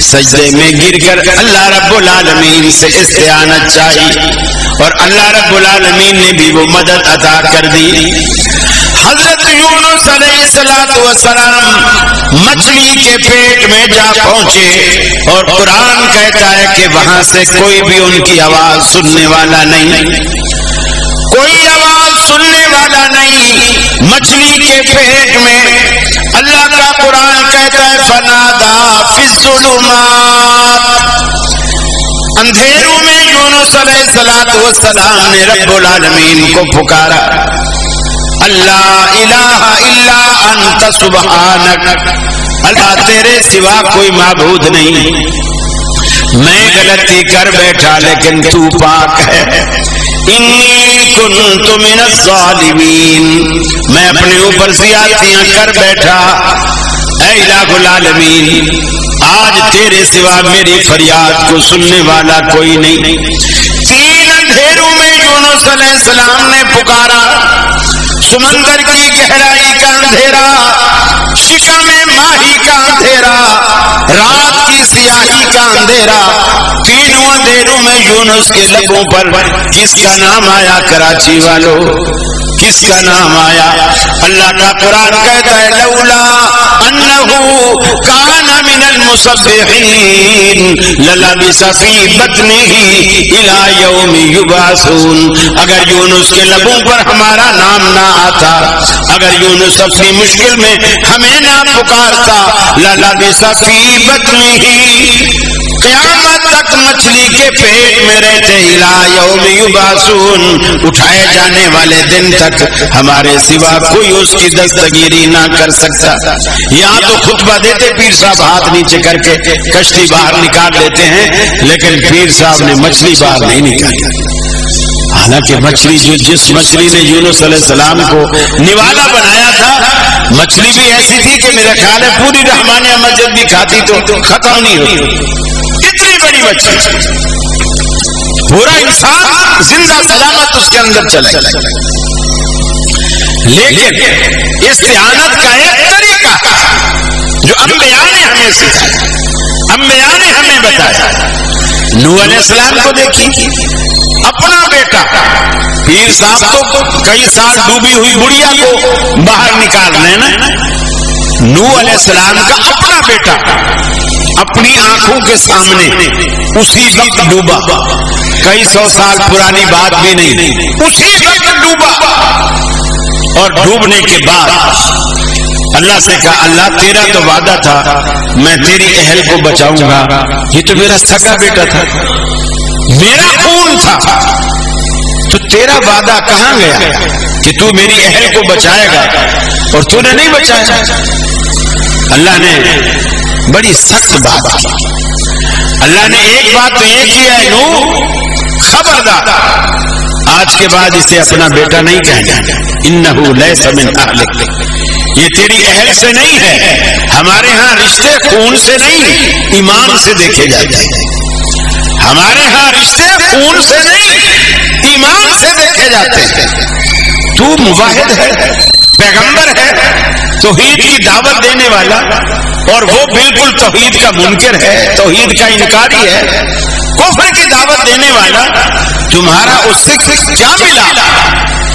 سجدے میں گر کر اللہ رب العالمین سے استعانت چاہی، اور اللہ رب العالمین نے بھی وہ مدد عطا کر دی۔ حضرت یونس علیہ السلام مچھلی کے پیٹ میں جا پہنچے، اور قرآن کہتا ہے کہ وہاں سے کوئی بھی ان کی آواز سننے والا نہیں، کوئی آواز سننے والا نہیں۔ مچھلی کے پیٹ میں اللہ کا قرآن کہتا ہے فنادا فی الظلمات، اندھیروں میں یونس علیہ السلام نے رب العالمین کو پکارا، اللہ الہ الا انت سبحانک، اللہ تیرے سوا کوئی معبود نہیں، میں غلطی کر بیٹھا لیکن تو پاک ہے، انی کنت من الظالمین، میں اپنے اوپر زیادتیاں کر بیٹھا، اے الہ العالمین آج تیرے سوا میری فریاد کو سننے والا کوئی نہیں۔ 3 اندھیروں میں یونس علیہ السلام نے پکارا، سمندر کی گہرائی کا اندھیرا، شکم ماہی کا اندھیرا، رات کی سیاہی کا اندھیرا، تینوں اندھیروں میں یونس کے لبوں پر کس کا نام آیا؟ کراچی والوں، کس کا نام آیا؟ اللہ کا قرآن کہتا ہے لولا انہو کان من المسبحین للبث فی بطنہ الی یوم یبعثون، اگر یونس کے لبوں پر ہمارا نام نہ آتا، اگر یونس اپنی مشکل میں ہمیں نہ پکارتا، للبث فی بطنہ، قیامت تک مچھلی کے پیٹ میں رہتے، الی یوم یبعثون، اٹھائے جانے والے دن تک ہمارے سوا کوئی اس کی دستگیری نہ کر سکتا۔ یہاں تو خطبہ دیتے پیر صاحب ہاتھ نیچے کر کے کشتی باہر نکال لیتے ہیں، لیکن پیر صاحب نے مچھلی باہر نہیں نکالی۔ حالانکہ مچھلی جس مچھلی نے یونس علیہ السلام کو نوالا بنایا تھا، مچھلی بھی ایسی تھی کہ میرا خیال ہے پوری رحمانیہ مسجد بھی کھاتی تو ختم نہیں ہوتی، اتنی بڑی مچھلی، پورا انسان زندہ سلامت اس کے اندر چلا گیا۔ لیکن استعانت کا ایک طریقہ جو انبیاء نے ہمیں سکھایا، انبیاء نے ہمیں بتایا۔ نوح علیہ السلام کو دیکھی، اپنا بیٹا، پیر صاحب تو کئی سال ڈوبی ہوئی بڑھیا کو باہر نکال رہے ہیں نا، نوح علیہ السلام کا اپنا بیٹا اپنی آنکھوں کے سامنے اسی وقت ڈوبا. کئی سو سال پرانی بات بھی نہیں، اسی وقت ڈوبا. اور ڈوبنے کے بعد اللہ سے کہا اللہ تیرا تو وعدہ تھا میں تیری اہل کو بچاؤں گا، یہ تو میرا سگا بیٹا تھا، میرا خون تھا، تو تیرا وعدہ کہاں گیا کہ تو میری اہل کو بچائے گا اور تو نے نہیں بچایا. اللہ نے بڑی سخت بات کی. اللہ نے ایک بات تو یہ کی ہے نوح خبردار آج کے بعد اسے اپنا بیٹا نہیں کہنا، انہو لیس من اہلک، یہ تیری اہل سے نہیں ہے. ہمارے ہاں رشتے خون سے نہیں ایمان سے دیکھے جاتے ہیں. ہمارے ہاں رشتے خون سے نہیں ایمان سے دیکھے جاتے ہیں. تو موحد ہے، پیغمبر ہے، توحید کی دعوت دینے والا، اور وہ بالکل توحید کا منکر ہے، توحید کا انکاری ہے، کفر کی دعوت دینے والا. تمہارا اس سے کیا ملا،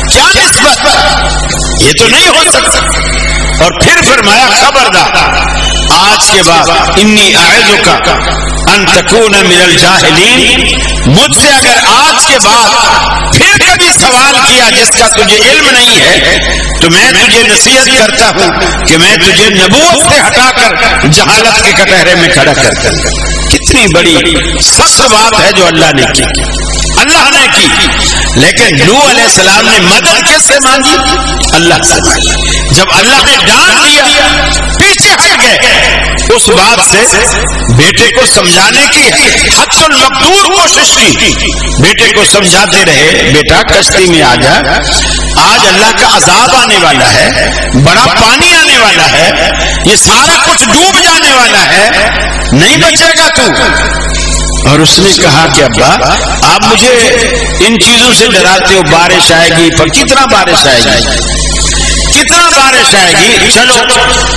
کیا نسبت؟ یہ تو نہیں ہو سکتا. اور پھر فرمایا خبردار آج کے بعد انی اعظک ان تکون من الجاہلین، مجھ سے اگر آج کے بعد پھر کبھی سوال کیا جس کا تجھے علم نہیں ہے تو میں تجھے نصیحت کرتا ہوں کہ میں تجھے نبوت سے ہٹا کر جہالت کے کٹہرے میں کھڑا کرتا ہوں. کتنی بڑی سخت بات ہے جو اللہ نے کی، اللہ نے کی. لیکن نوح علیہ السلام نے مدد کس سے مانگی؟ اللہ سے مانگی. جب اللہ نے ڈانٹ دیا پیچھے ہٹ گئے. اس بات سے بیٹے کو سمجھانے کی حد المقدور کوشش کی. بیٹے کو سمجھاتے رہے بیٹا کشتی میں آ جا، آج اللہ کا عذاب آنے والا ہے، بڑا پانی آنے والا ہے، یہ سارا کچھ ڈوب جانے والا ہے، نہیں بچے گا تو. اور اس نے کہا کہ ابا آپ مجھے ان چیزوں سے ڈراتے ہو، بارش آئے گی، پر کتنا بارش آئے گی، کتنا بارش آئے گی، چلو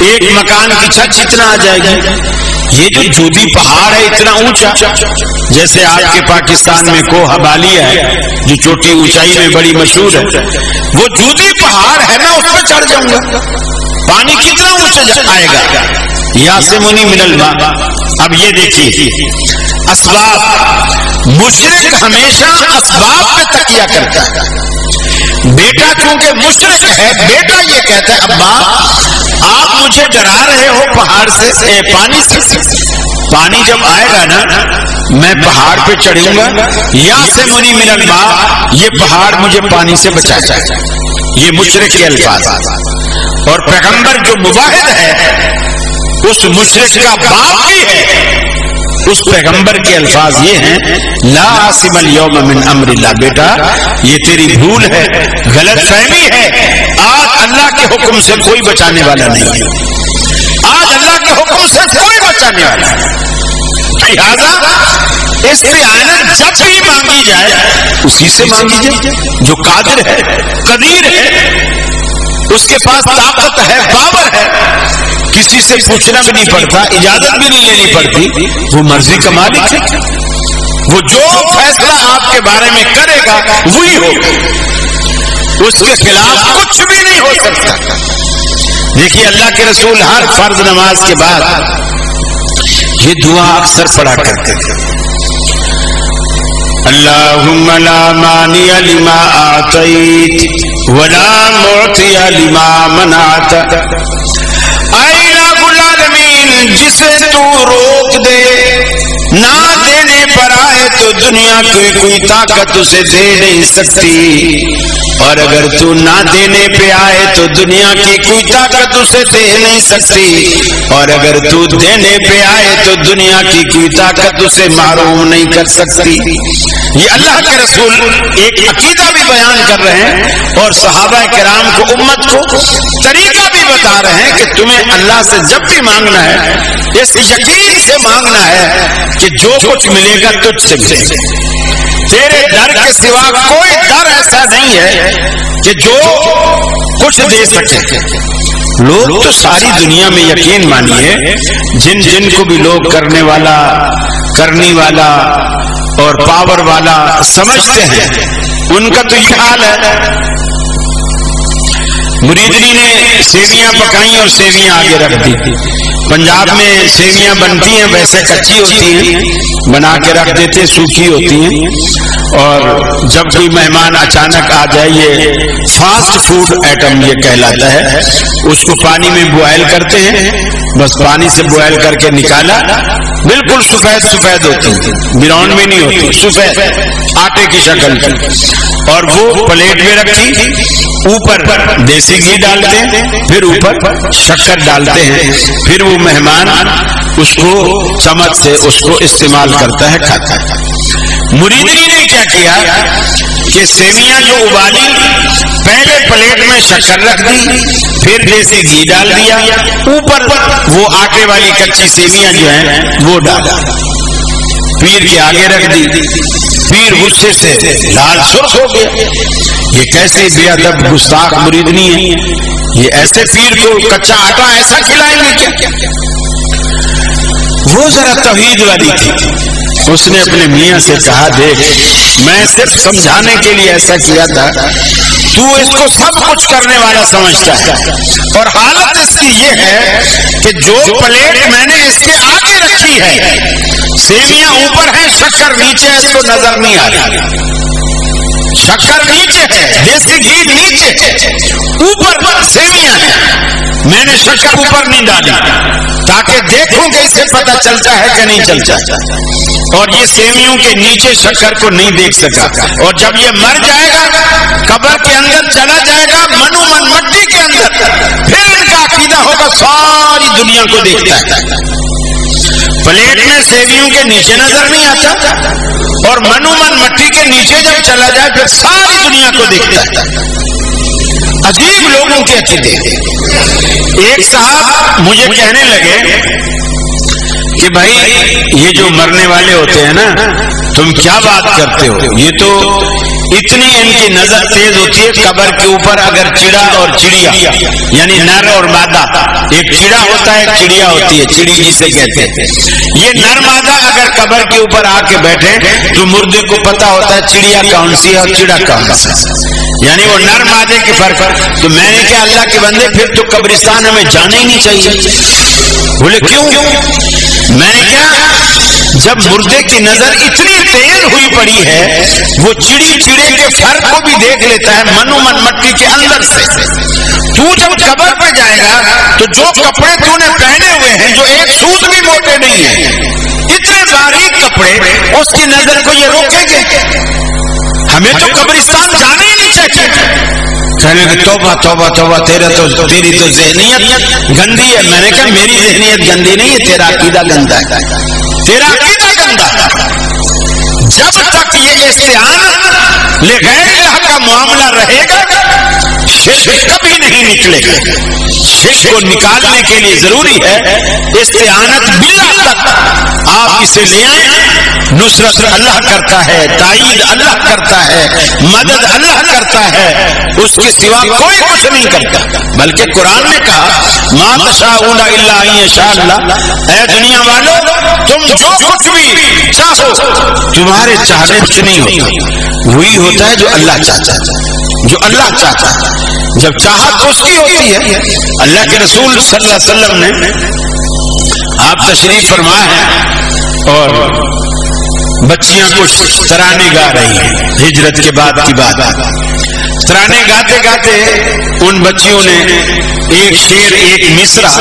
ایک مکان کی چھت جتنا آ جائے گی. یہ جو جودی پہاڑ ہے اتنا اونچا، جیسے آج کے پاکستان میں کوہ بالیہ ہے جو چوٹی اونچائی میں بڑی مشہور ہے، وہ جودی پہاڑ ہے نا، اس پہ چڑھ جاؤں گا، پانی کتنا اونچا آئے گا. یاسمونی من الماء. اب یہ دیکھیے اسباب، مشرک ہمیشہ اسباب پہ تکیہ کرتا ہے. بیٹا چونکہ مشرک ہے، بیٹا یہ کہتا ہے ابا آپ مجھے ڈرا رہے ہو پہاڑ سے، پانی سے، پانی جب آئے گا نا میں پہاڑ پہ چڑھوں گا. یاسمونی من الماء، یہ پہاڑ مجھے پانی سے بچائے. یہ مشرک کے الفاظ. اور پیغمبر جو موحد ہے اس مشرک کا باپ بھی ہے، اس پیغمبر کے الفاظ یہ ہیں لا عاصم اليوم من امر اللہ. بیٹا یہ تیری بھول ہے، غلط فہمی ہے. آج اللہ کے حکم سے کوئی بچانے والا نہیں ہے، آج اللہ کے حکم سے کوئی بچانے والا نہیں. لہذا استعانت جب بھی مانگی جائے اسی سے مانگی جائے جو قادر ہے، قدیر ہے، اس کے پاس طاقت ہے، پاور ہے. کسی سے پوچھنا بھی نہیں پڑتا، اجازت بھی نہیں لینی پڑتی، وہ مرضی کا مالک ہے. وہ جو فیصلہ آپ کے بارے میں کرے گا وہی ہوگا، اس کے خلاف کچھ بھی نہیں ہو سکتا. دیکھیے اللہ کے رسول ہر فرض نماز کے بعد یہ دعا اکثر پڑھا کرتے تھے، اللہم لا مانع لما اعطیت ولا معطی لما منعت. اے الہ العالمین جسے تو روک دے نہ دینے پر آئے تو دنیا کی کوئی طاقت اسے دے نہیں سکتی، اور اگر تو نہ دینے پہ آئے تو دنیا کی کوئی طاقت اسے دے نہیں سکتی، اور اگر تو دینے پہ آئے تو دنیا کی کوئی طاقت اسے محروم نہیں کر سکتی. یہ اللہ کے رسول ایک عقیدہ بھی بیان کر رہے ہیں اور صحابہ کرام کو، امت کو طریقہ بھی بتا رہے ہیں کہ تمہیں اللہ سے جب بھی مانگنا ہے اس یقین سے مانگنا ہے کہ جو کچھ ملے گا تجھ سے ملے گا. تیرے در کے سوا کوئی در ایسا نہیں ہے کہ جو کچھ دے سکے. لوگ تو ساری دنیا میں یقین مانیے جن جن کو بھی لوگ کرنے والا، کرنی والا اور پاور والا سمجھتے ہیں ان کا تو یہ حال ہے. مریدنی نے سیویاں پکائیں اور سیویاں آگے رکھ دی. پنجاب میں سیویاں بنتی ہیں ویسے کچی ہوتی ہیں, بنا کے رکھ دیتے, سوکھی ہوتی ہیں, اور جب کوئی مہمان اچانک آ جائے, یہ فاسٹ فوڈ آئٹم یہ کہلاتا ہے, اس کو پانی میں بوائل کرتے ہیں, بس پانی سے بوائل کر کے نکالا, بالکل سفید سفید ہوتی, براؤن میں نہیں ہوتی, سفید آٹے کی شکل کی, اور وہ پلیٹ میں رکھی, اوپر دیسی گھی ڈالتے ہیں, پھر اوپر شکر ڈالتے ہیں, پھر وہ مہمان اس کو چمچ سے اس کو استعمال کرتا ہے, کھاتا ہے. مریدنی نے کیا کیا کہ سیویاں جو ابالی, پہلے پلیٹ میں شکر رکھ دی, پھر دیسی گھی ڈال دیا, اوپر وہ آٹے والی کچی سیویاں جو ہیں وہ ڈالا, پیر کے آگے رکھ دی. پیر غصے سے لال سرخ ہو گیا, یہ کیسے بے ادب گستاخ مریدنی ہے, یہ ایسے پیر کو کچا آٹا ایسا کھلائیں گے کیا؟ وہ ذرا توحید والی تھی, اس نے اپنے میاں سے کہا, دیکھ میں صرف سمجھانے کے لیے ایسا کیا تھا, تو اس کو سب کچھ کرنے والا سمجھتا ہے, اور حالت اس کی یہ ہے کہ جو پلیٹ میں نے اس کے آگے رکھی ہے, سیویاں اوپر ہیں, شکر نیچے ہے, اس کو نظر نہیں آ رہی. شکر نیچے ہے, دیسی گھی نیچے ہے, اوپر سیویاں ہیں, میں نے شکر اوپر نہیں ڈالی تاکہ دیکھوں کہ اسے پتہ چلتا ہے کہ نہیں چلتا, اور یہ سیویوں کے نیچے شکر کو نہیں دیکھ سکا, اور جب یہ مر جائے گا, قبر کے اندر چلا جائے گا, منو من مٹی کے اندر, پھر ان کا عقیدہ ہوگا ساری دنیا کو دیکھتا ہے. پلیٹ میں سیویوں کے نیچے نظر نہیں آتا, اور منو من مٹی کے نیچے جب چلا جائے پھر ساری دنیا کو دیکھتا ہے. عجیب لوگوں کے عقیدے. ایک صاحب مجھے کہنے لگے کہ بھائی یہ جو مرنے والے ہوتے ہیں نا, تم کیا بات کرتے ہو, یہ تو اتنی ان کی نظر تیز ہوتی ہے, قبر کے اوپر اگر چڑا اور چڑیا یعنی نر اور مادہ, ایک چڑا ہوتا ہے, ایک چڑیا ہوتی ہے, چڑی جسے کہتے ہیں, یہ نر مادہ اگر قبر کے اوپر آ کے بیٹھے تو مردے کو پتا ہوتا ہے چڑیا کون سی ہے اور چڑا کون سا, یعنی وہ نر مادے کے فرق. تو میں نے کہا اللہ کے بندے پھر تو قبرستان ہمیں جانا ہی نہیں چاہیے. بولے کیوں؟ میں نے کہا جب مردے کی نظر اتنی تیز ہوئی پڑی ہے, وہ چڑی چڑے کے فرق کو بھی دیکھ لیتا ہے منو من مٹی کے اندر سے. تو جب قبر پہ جائے گا تو جو کپڑے تو نے پہنے ہوئے ہیں, جو ایک سوت بھی موٹے نہیں ہیں, اتنے باریک کپڑے, اس کی نظر کو یہ روکیں گے؟ ہمیں تو قبرستان جانا ہی نہیں چاہیے. کہنے کہ توبہ توبہ توبہ, تیری تو ذہنیت گندی ہے. میں نے کہا میری ذہنیت گندی نہیں ہے, تیرا عقیدہ گندا ہے, تیرا عقیدہ گندا ہے. جب تک یہ استعانت لغیر اللہ کا معاملہ رہے گا, شرک کبھی نہیں نکلے گا. شرک کو نکالنے کے لیے ضروری ہے استعانت باللہ تک آپ اسے لے آئیں. نصرت اللہ کرتا ہے, تائید اللہ کرتا ہے, مدد اللہ کرتا ہے, اس کے سوا کوئی کچھ نہیں کرتا. بلکہ قرآن نے کہا ما تشاءون الا ان یشاء اللہ, اے دنیا والو تم جو کچھ بھی چاہو تمہارے چاہنے کچھ نہیں ہوتا, وہی ہوتا ہے جو اللہ چاہتا ہے, جو اللہ چاہتا ہے. جب چاہت اس کی ہوتی ہے. اللہ کے رسول صلی اللہ علیہ وسلم نے آپ تشریف فرما ہے اور بچیاں کچھ ترانے گا رہی ہیں, ہجرت کے بعد کی بات. ترانے گاتے گاتے ان بچیوں نے ایک شعر, ایک مصرع,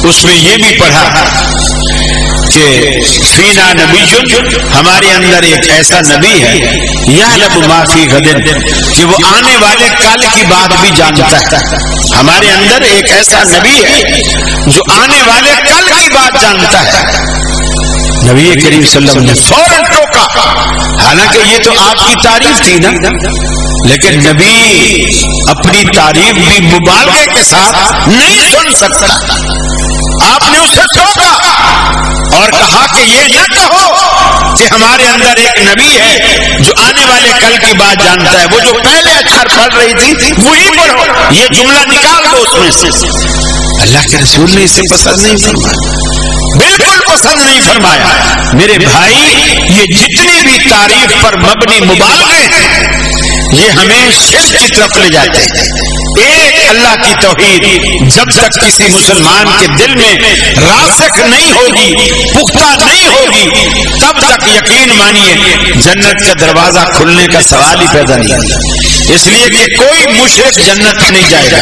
اس میں یہ بھی پڑھا کہ فینا نبی, ہمارے اندر ایک ایسا نبی ہے, یعلم ما فی غد, کہ وہ آنے والے کل کی بات بھی جانتا ہے. ہمارے اندر ایک ایسا نبی ہے جو آنے والے کل کی بات جانتا ہے. نبی کریم صلی اللہ علیہ وسلم نے فوراً ٹوکا, حالانکہ یہ تو آپ کی تعریف تھی نا, لیکن نبی اپنی تعریف بھی مبالغے کے ساتھ نہیں سن سکتا. آپ نے اسے ٹوکا اور کہا کہ یہ نہ کہو کہ ہمارے اندر ایک نبی ہے جو آنے والے کل کی بات جانتا ہے. وہ جو پہلے اچھر پڑھ رہی تھی وہی پڑھو, یہ جملہ نکال دو اس میں سے. اللہ کے رسول نے اسے پسند نہیں فرمایا, بالکل پسند نہیں فرمایا. میرے بھائی, یہ جتنی بھی تعریف پر مبنی مبالغے ہیں یہ ہمیں شرک کی طرف لے جاتے ہیں۔ ایک اللہ کی توحید جب تک کسی مسلمان کے دل میں راسخ نہیں ہوگی، پختہ نہیں ہوگی، تب تک یقین مانیے جنت کا دروازہ کھلنے کا سوال ہی پیدا نہیں ہوگا۔ اس لیے کہ کوئی مشرک جنت میں نہیں جائے گا،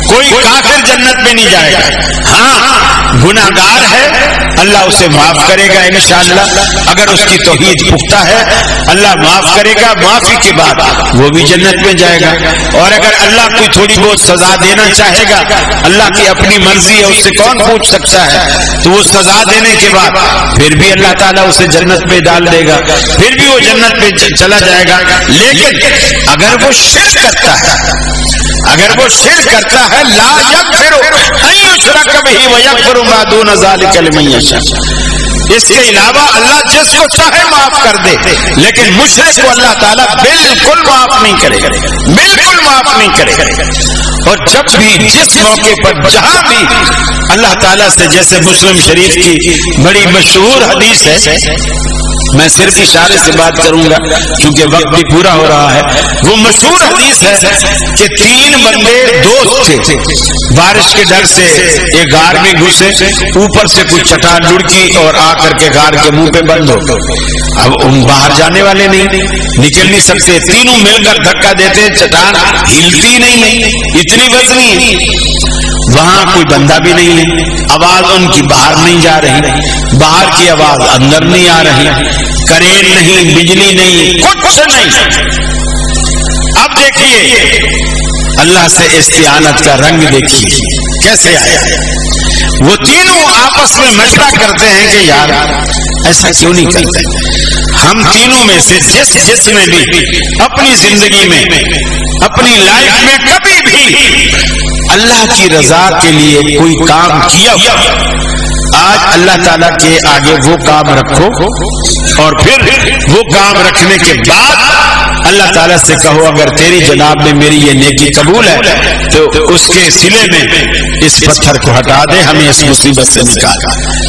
کوئی کافر جنت میں نہیں جائے گا۔ ہاں گناہگار ہے، اللہ اسے معاف کرے گا انشاءاللہ، اگر اس کی توحید پختہ ہے اللہ معاف کرے گا، معافی کے بعد وہ بھی جنت میں جائے گا۔ اور اگر اللہ کوئی تھوڑی بہت سزا دینا چاہے گا، اللہ کی اپنی مرضی ہے، اس سے کون پوچھ سکتا ہے، تو وہ سزا دینے کے بعد پھر بھی اللہ تعالیٰ اسے جنت میں ڈال دے گا، پھر بھی وہ جنت میں چلا جائے گا۔ لیکن اگر وہ شرک کرتا ہے، اگر وہ شرک کرتا ہے، لا یغفر ان یشرک بہ ویغفر ما دون ذلک لمن یشاء، اس کے علاوہ اللہ جس کو چاہے معاف کر دے، لیکن مشرک کو اللہ تعالیٰ بالکل معاف نہیں کرے گا، بالکل معاف نہیں کرے گا۔ اور جب بھی جس موقع پر جہاں بھی اللہ تعالیٰ سے، جیسے مسلم شریف کی بڑی مشہور حدیث ہے، میں صرف اشارے سے بات کروں گا کیونکہ وقت بھی پورا ہو رہا ہے، وہ مشہور حدیث ہے کہ 3 بندے دوست تھے، بارش کے ڈر سے ایک غار میں گھسے، اوپر سے کچھ چٹان لڑکی اور آ کر کے غار کے منہ پہ بند ہو گئے۔ اب ان باہر جانے والے نہیں، نکل نہیں سکتے، تینوں مل کر دھکا دیتے، چٹان ہلتی نہیں، اتنی وزنی، وہاں کوئی بندہ بھی نہیں ہے، آواز ان کی باہر نہیں جا رہی، باہر کی آواز اندر نہیں آ رہی، کرنٹ نہیں، بجلی نہیں، کچھ نہیں۔ اب دیکھیے اللہ سے استعانت کا رنگ دیکھیے کیسے آیا۔ وہ تینوں آپس میں مشورہ کرتے ہیں کہ یار ایسا کیوں نہیں کرتے، ہم تینوں میں سے جس نے بھی اپنی زندگی میں، اپنی لائف میں کبھی بھی اللہ کی رضا کے لیے کوئی کام کیا، آج اللہ تعالیٰ کے آگے وہ کام رکھو، اور پھر وہ کام رکھنے کے بعد اللہ تعالیٰ سے کہو اگر تیری جناب نے میری یہ نیکی قبول ہے تو اس کے سلے میں اس پتھر کو ہٹا دے، ہمیں اس مصیبت سے نکال۔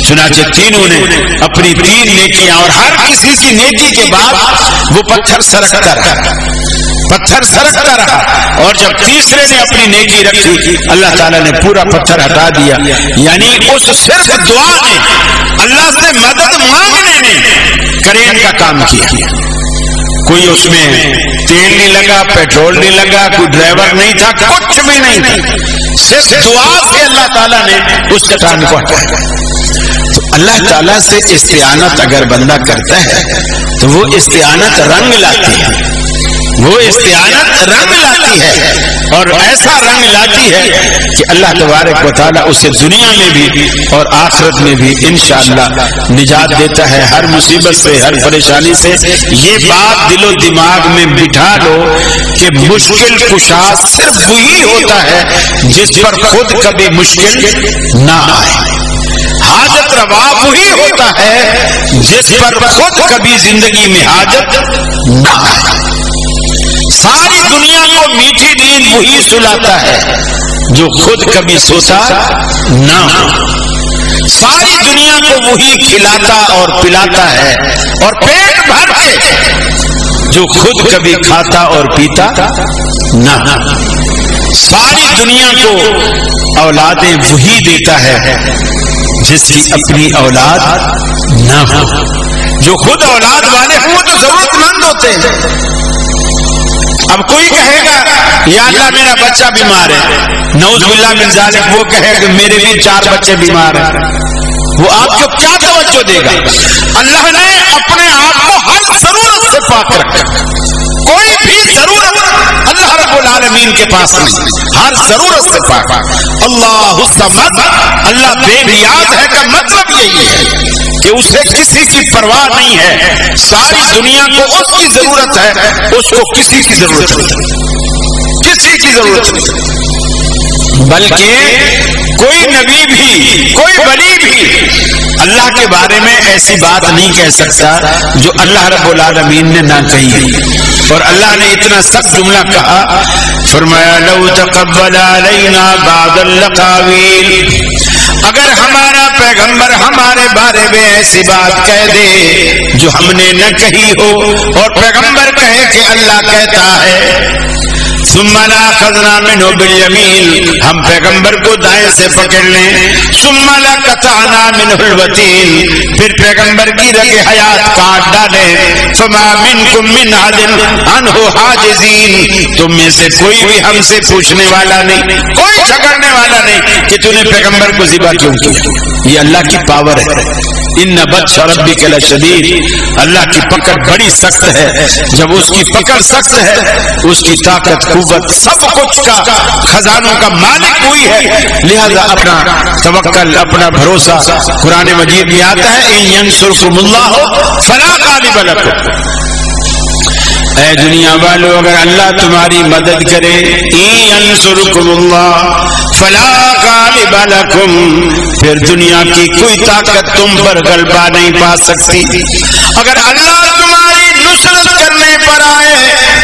چنانچہ تینوں نے اپنی 3 نیکیاں، اور ہر کسی کی نیکی کے بعد وہ پتھر سرکتا رہا، پتھر سرکتا رہا، اور جب تیسرے نے اپنی نیکی رکھی اللہ تعالیٰ نے پورا پتھر ہٹا دیا۔ یعنی اس صرف دعا نے، اللہ سے مدد مانگنے نے کرین کا کام کیا۔ کوئی اس میں تیل نہیں لگا، پیٹرول نہیں لگا، کوئی ڈرائیور نہیں تھا، کچھ بھی نہیں تھا، صرف دعا سے اللہ تعالیٰ نے اس چٹان کو ہٹایا۔ تو اللہ تعالیٰ سے استعانت اگر بندہ کرتا ہے تو وہ استعانت رنگ لاتی ہے، وہ استعانت رنگ لاتی ہے، اور ایسا رنگ لاتی ہے کہ اللہ تبارک و تعالیٰ اسے دنیا میں بھی اور آخرت میں بھی انشاءاللہ نجات دیتا ہے ہر مصیبت سے، ہر پریشانی سے۔ یہ بات دل و دماغ میں بٹھا لو کہ مشکل کشا صرف وہی ہوتا ہے جس پر خود کبھی مشکل نہ آئے، حاجت روا وہی ہوتا ہے جس پر خود کبھی زندگی میں حاجت نہ آئے۔ ساری دنیا کو میٹھی نیند وہی سلاتا ہے جو خود کبھی سوتا نہ ہو، ساری دنیا کو وہی کھلاتا اور پلاتا ہے اور پیٹ بھر کے جو خود کبھی کھاتا اور پیتا نہ ہو، ساری دنیا کو اولادیں وہی دیتا ہے جس کی اپنی اولاد نہ ہو، جو خود اولاد والے ہوں تو ضرورت مند ہوتے ہیں۔ اب کوئی کہے گا یا اللہ میرا بچہ بیمار ہے، نعوذ باللہ من ذالک، وہ کہے کہ میرے بھی 4 بچے بیمار ہیں، وہ آپ کو کیا توجہ دے گا؟ اللہ نے اپنے آپ کو ہر ضرورت سے پاک رکھا، کوئی بھی ضرورت اللہ رب العالمین کے پاس نہیں، ہر ضرورت سے پاک۔ اللہ الصمد، اللہ بے نیاز ہے کا مطلب یہی ہے کہ اسے کسی کی پرواہ نہیں ہے، ساری دنیا کو اس کی ضرورت ہے، اس کو کسی کی ضرورت نہیں، کسی کی ضرورت نہیں، بلکہ کوئی نبی بھی، کوئی ولی بھی اللہ کے بارے میں ایسی بات نہیں کہہ سکتا جو اللہ رب العالمین نے نہ کہی۔ اور اللہ نے اتنا سخت جملہ کہا، فرمایا لو تقبل علینا بعض الاقاویل، اگر ہمارا پیغمبر ہمارے بارے میں ایسی بات کہہ دے جو ہم نے نہ کہی ہو، اور پیغمبر کہے کہ اللہ کہتا ہے ثم لأخذنا منه باليمين، ہم پیغمبر کو دائیں سے پکڑ لیں، ثم لقطعنا منه الوتين، پھر پیغمبر کی رگ حیات کاٹ ڈالیں، فما منكم من أحد عنه حاجزين، تم میں سے کوئی بھی ہم سے پوچھنے والا نہیں، کوئی جھگڑنے والا نہیں کہ تو نے پیغمبر کو ذبح کیوں کیا۔ یہ اللہ کی پاور ہے۔ ان بطش ربک لشدید، اللہ کی پکڑ بڑی سخت ہے، جب اس کی پکڑ سخت ہے اس کی طاقت قوت سب کچھ کا خزانوں کا مالک وہی ہے، لہذا اپنا توکل اپنا بھروسہ قرآن مجید میں آتا ہے ان ینصرکم اللہ فلا غالب لکم، اے دنیا والو اگر اللہ تمہاری مدد کرے ان ینصرکم اللہ فلا غالب لکم، پھر دنیا کی کوئی طاقت تم پر غلبہ نہیں پا سکتی۔ اگر اللہ تمہاری نصرت کرنے پر آئے،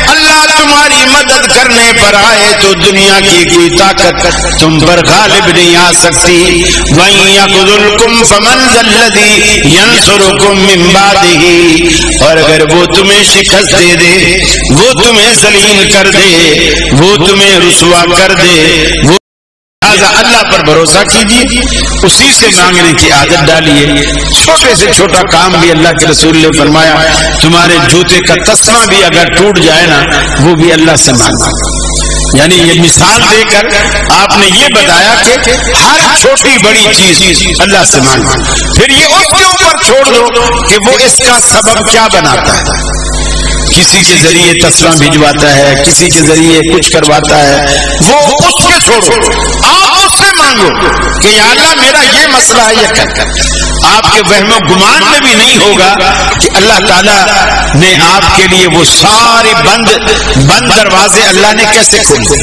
اللہ تمہاری مدد کرنے پر آئے تو دنیا کی کوئی طاقت تم پر غالب نہیں آ سکتی۔ وَإِن يَخْذُلْكُمْ فَمَنْ ذَا الَّذِي يَنصُرُكُم مِّن بَعْدِهِ، اور اگر وہ تمہیں شکست دے دے، وہ تمہیں ذلیل کر دے، وہ تمہیں رسوا کر دے، وہ اللہ پر بھروسہ کیجیے، اسی سے مانگنے کی عادت ڈالیے۔ چھوٹے سے چھوٹا کام بھی اللہ کے رسول نے فرمایا تمہارے جوتے کا تسمہ بھی اگر ٹوٹ جائے نا وہ بھی اللہ سے مانگنا، یعنی یہ مثال دے کر آپ نے یہ بتایا کہ ہر چھوٹی بڑی چیز اللہ سے مانگنا، پھر یہ اس کے اوپر چھوڑ دو کہ وہ اس کا سبب کیا بناتا ہے، کسی کے ذریعے تسمہ بھجواتا ہے، کسی کے ذریعے کچھ کرواتا ہے، وہ اس کے چھوڑو، آپ اس سے مانگو کہ یا اللہ میرا یہ مسئلہ ہے یہ کر۔ آپ کے وہم و گمان میں بھی نہیں ہوگا کہ اللہ تعالیٰ نے آپ کے لیے وہ سارے بند دروازے اللہ نے کیسے کھولے۔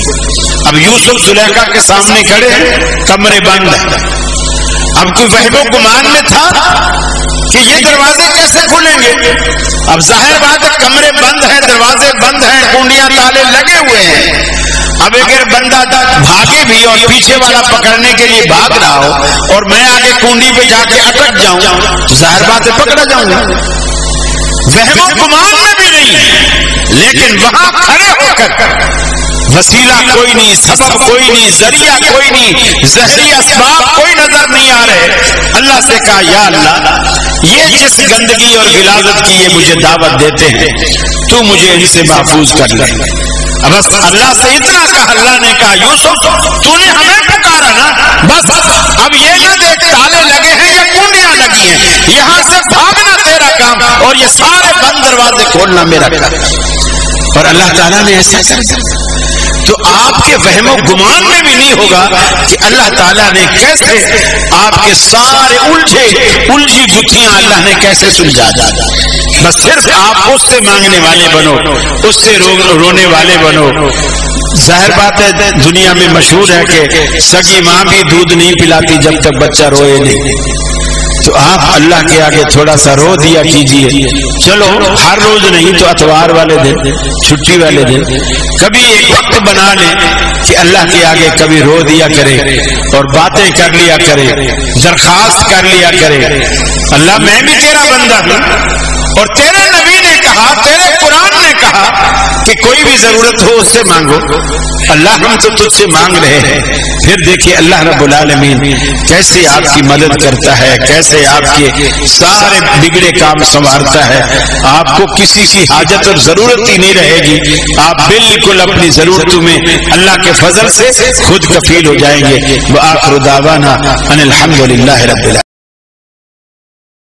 اب یوسف زلیخا کے سامنے کھڑے ہیں، کمرے بند ہیں، اب کوئی وہم و گمان میں تھا کہ یہ دروازے کیسے کھلیں گے؟ اب ظاہر بات ہے کمرے بند ہیں، دروازے بند ہیں، کنڈیاں تالے لگے ہوئے ہیں۔ اب اگر بندہ بھاگے بھی اور پیچھے والا پکڑنے کے لیے بھاگ رہا ہو اور میں آگے کنڈی پہ جا کے اٹک جاؤں تو ظاہر بات ہے پکڑا جاؤں گا۔ وہم و گمان میں بھی نہیں، لیکن وہاں کھڑے ہو کر وسیلہ کوئی نہیں، سبب کوئی نہیں، ذریعہ کوئی نہیں، ظاہری اسباب کوئی نظر نہیں آ رہے، اللہ سے کہا یا اللہ یہ جس گندگی اور غلاظت کی یہ مجھے دعوت دیتے ہیں تو مجھے ان سے محفوظ کر لے۔ بس اللہ سے اتنا کہا، اللہ نے کہا یوسف تو نے ہمیں پکارا نا، بس اب یہ نہ دیکھ تالے لگے ہیں یا کنڈیاں لگی ہیں، یہاں سے بھاگنا تیرا کام اور یہ سارے بند دروازے کھولنا میرا کام۔ اور اللہ تعالیٰ نے ایسا کر دیا تو آپ کے وہم و گمان میں بھی نہیں ہوگا کہ اللہ تعالیٰ نے کیسے آپ کے سارے الجھی گتھیاں اللہ نے کیسے سلجھا دیا۔ بس صرف آپ اس سے مانگنے والے بنو، اس سے رونے والے بنو۔ ظاہر بات ہے دنیا میں مشہور ہے کہ سگی ماں بھی دودھ نہیں پلاتی جب تک بچہ روئے نہیں، تو آپ اللہ کے آگے تھوڑا سا رو دیا کیجئے، چلو ہر روز نہیں تو اتوار والے دن، چھٹی والے دن کبھی ایک وقت بنا لیں کہ اللہ کے آگے کبھی رو دیا کرے اور باتیں کر لیا کرے، درخواست کر لیا کرے، اللہ میں بھی تیرا بندہ ہوں اور تیرے نبی نے کہا، تیرے قرآن نے کہا کہ کوئی بھی ضرورت ہو اس سے مانگو، اللہ ہم تو تجھ سے مانگ رہے ہیں۔ پھر دیکھیے اللہ رب العالمین کیسے آپ کی مدد کرتا ہے، کیسے آپ کے سارے بگڑے کام سنوارتا ہے، آپ کو کسی کی حاجت اور ضرورت ہی نہیں رہے گی، آپ بالکل اپنی ضرورتوں میں اللہ کے فضل سے خود کفیل ہو جائیں گے۔ وآخر دعوانا ان الحمد للہ رب العالمین۔